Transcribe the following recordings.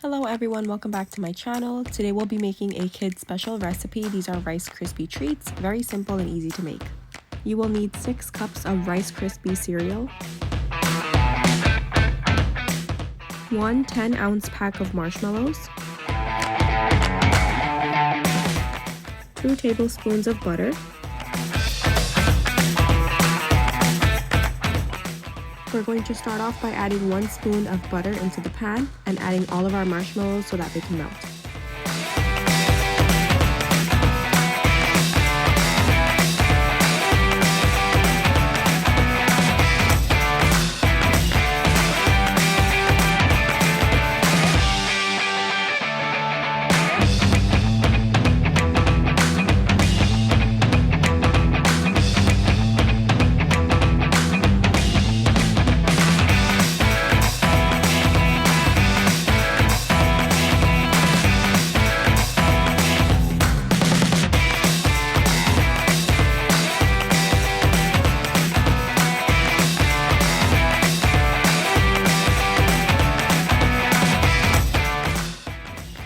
Hello everyone, welcome back to my channel. Today we'll be making a kid special recipe. These are Rice Krispie treats, very simple and easy to make. You will need 6 cups of Rice Krispie cereal, 1 10-ounce pack of marshmallows, 2 tablespoons of butter, we're going to start off by adding 1 spoon of butter into the pan and adding all of our marshmallows so that they can melt.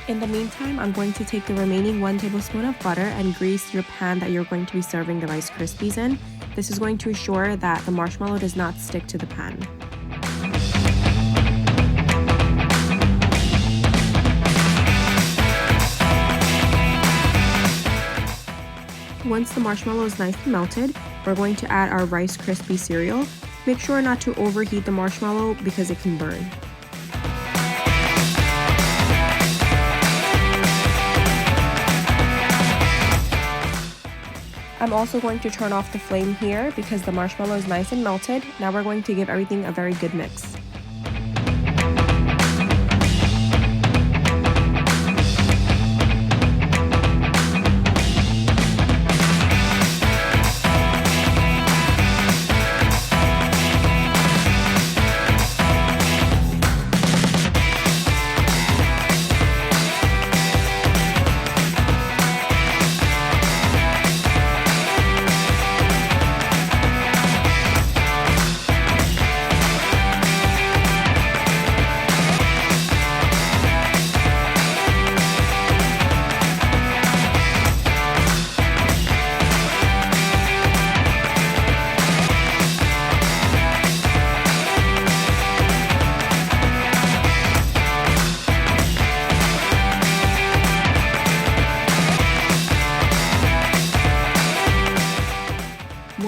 In the meantime, I'm going to take the remaining 1 tablespoon of butter and grease your pan that you're going to be serving the Rice Krispies in. This is going to ensure that the marshmallow does not stick to the pan. Once the marshmallow is nicely melted, we're going to add our Rice Krispie cereal. Make sure not to overheat the marshmallow because it can burn. I'm also going to turn off the flame here because the marshmallow is nice and melted. Now we're going to give everything a very good mix.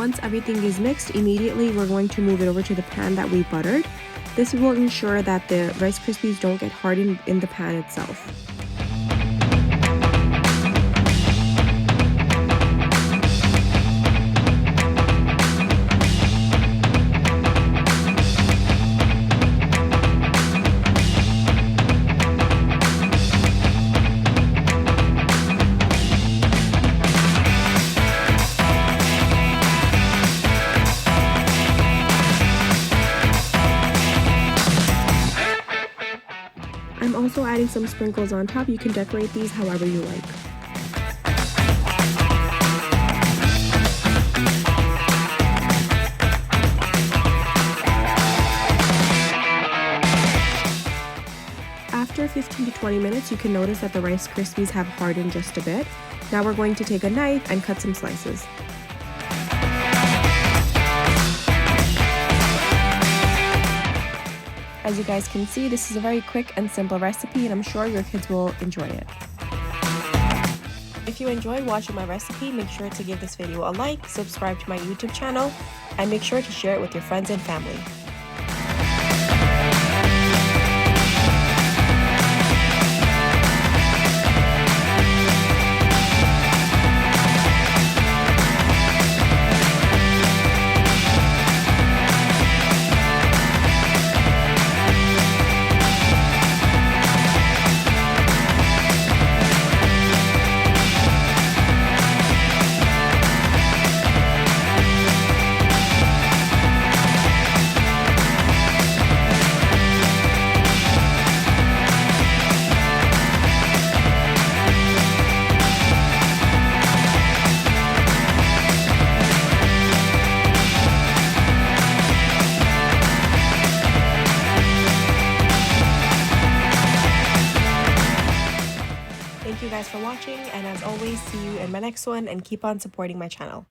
Once everything is mixed, immediately we're going to move it over to the pan that we buttered. This will ensure that the Rice Krispies don't get hardened in the pan itself. I'm also adding some sprinkles on top. You can decorate these however you like. After 15 to 20 minutes, you can notice that the Rice Krispies have hardened just a bit. Now we're going to take a knife and cut some slices. As you guys can see, this is a very quick and simple recipe, and I'm sure your kids will enjoy it. If you enjoyed watching my recipe, make sure to give this video a like, subscribe to my YouTube channel, and make sure to share it with your friends and family. you guys for watching, and as always, see you in my next one, and keep on supporting my channel.